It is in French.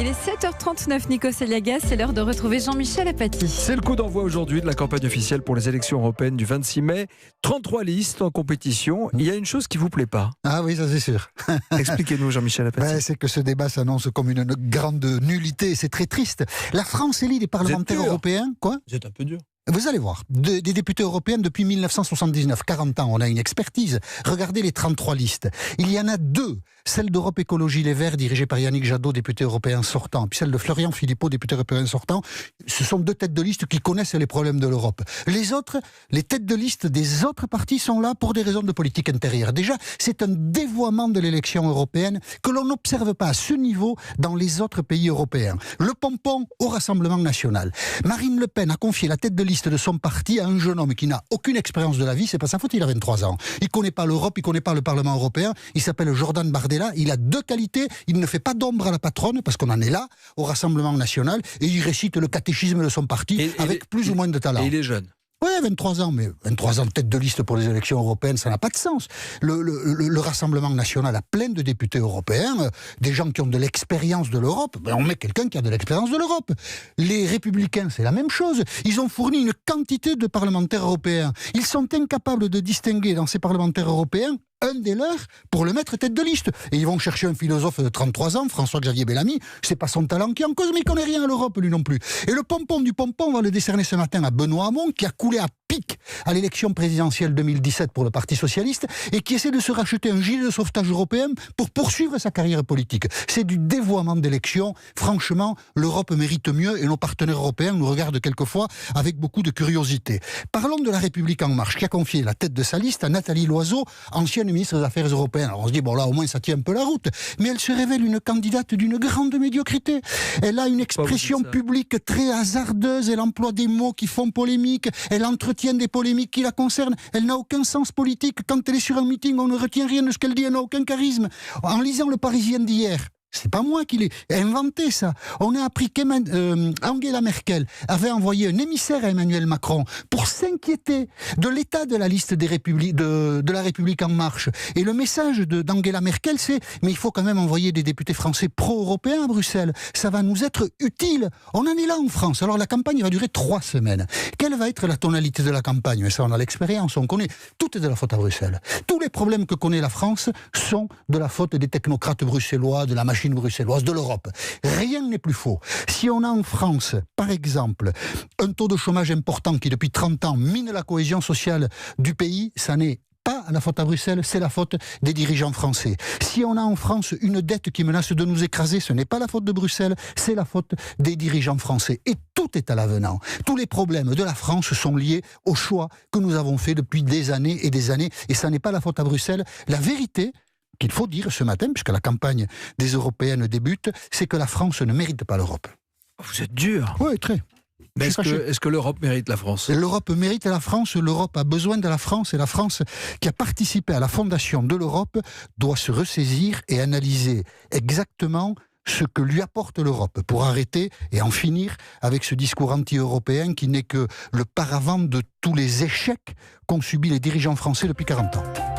Il est 7h39, Nikos Aliagas, c'est l'heure de retrouver Jean-Michel Apathy. C'est le coup d'envoi aujourd'hui de la campagne officielle pour les élections européennes du 26 mai. 33 listes en compétition. Il y a une chose qui ne vous plaît pas. Ah oui, ça c'est sûr. Expliquez-nous, Jean-Michel Apathy. C'est que ce débat s'annonce comme une grande nullité. C'est très triste. La France élit des parlementaires européens. Quoi ? Vous êtes un peu dur. Vous allez voir, des députés européens depuis 1979, 40 ans, on a une expertise. Regardez les 33 listes. Il y en a deux. Celle d'Europe Écologie Les Verts, dirigée par Yannick Jadot, député européen sortant, puis celle de Florian Philippot, député européen sortant. Ce sont deux têtes de liste qui connaissent les problèmes de l'Europe. Les autres, les têtes de liste des autres partis sont là pour des raisons de politique intérieure. Déjà, c'est un dévoiement de l'élection européenne que l'on n'observe pas à ce niveau dans les autres pays européens. Le pompon au Rassemblement national. Marine Le Pen a confié la tête de liste de son parti à un jeune homme qui n'a aucune expérience de la vie, c'est pas sa faute, il a 23 ans. Il connaît pas l'Europe, il connaît pas le Parlement européen, il s'appelle Jordan Bardella, il a deux qualités, il ne fait pas d'ombre à la patronne, parce qu'on en est là, au Rassemblement national, et il récite le catéchisme de son parti avec plus ou moins de talent. Et il est jeune. Oui, 23 ans, mais 23 ans de tête de liste pour les élections européennes, ça n'a pas de sens. Le Rassemblement national a plein de députés européens, des gens qui ont de l'expérience de l'Europe. Ben, on met quelqu'un qui a de l'expérience de l'Europe. Les Républicains, c'est la même chose. Ils ont fourni une quantité de parlementaires européens. Ils sont incapables de distinguer dans ces parlementaires européens un des leurs pour le mettre tête de liste. Et ils vont chercher un philosophe de 33 ans, François-Xavier Bellamy. C'est pas son talent qui est en cause, mais il connaît rien à l'Europe, lui non plus. Et le pompon du pompon, on va le décerner ce matin à Benoît Hamon, qui a coulé à pic à l'élection présidentielle 2017 pour le Parti Socialiste et qui essaie de se racheter un gilet de sauvetage européen pour poursuivre sa carrière politique. C'est du dévoiement d'élection. Franchement, l'Europe mérite mieux et nos partenaires européens nous regardent quelquefois avec beaucoup de curiosité. Parlons de La République En Marche, qui a confié la tête de sa liste à Nathalie Loiseau, ancienne ministre des Affaires européennes. Alors on se dit, bon là au moins ça tient un peu la route. Mais elle se révèle une candidate d'une grande médiocrité. Elle a une expression publique très hasardeuse, elle emploie des mots qui font polémique, elle entretient des polémiques qui la concernent, elle n'a aucun sens politique. Quand elle est sur un meeting, on ne retient rien de ce qu'elle dit, elle n'a aucun charisme. En lisant Le Parisien d'hier, c'est pas moi qui l'ai inventé ça. On a appris qu'Angela Merkel avait envoyé un émissaire à Emmanuel Macron pour s'inquiéter de l'état de la liste des de la République En Marche. Et le message d'Angela Merkel, c'est « mais il faut quand même envoyer des députés français pro-européens à Bruxelles. Ça va nous être utile. » On en est là en France. Alors la campagne va durer 3 semaines. Quelle va être la tonalité de la campagne? Mais ça, on a l'expérience, on connaît. Tout est de la faute à Bruxelles. Tous les problèmes que connaît la France sont de la faute des technocrates bruxellois, de la machine bruxelloise, de l'Europe. Rien n'est plus faux. Si on a en France, par exemple, un taux de chômage important qui depuis 30 ans mine la cohésion sociale du pays, ça n'est pas la faute à Bruxelles, c'est la faute des dirigeants français. Si on a en France une dette qui menace de nous écraser, ce n'est pas la faute de Bruxelles, c'est la faute des dirigeants français. Et tout est à l'avenant. Tous les problèmes de la France sont liés au choix que nous avons fait depuis des années, et ça n'est pas la faute à Bruxelles. La vérité qu'il faut dire ce matin, puisque la campagne des Européennes débute, c'est que la France ne mérite pas l'Europe. Vous êtes dur. Oui, très. Mais est-ce que l'Europe mérite la France? L'Europe mérite la France, l'Europe a besoin de la France, et la France, qui a participé à la fondation de l'Europe, doit se ressaisir et analyser exactement ce que lui apporte l'Europe, pour arrêter et en finir avec ce discours anti-européen qui n'est que le paravent de tous les échecs qu'ont subis les dirigeants français depuis 40 ans.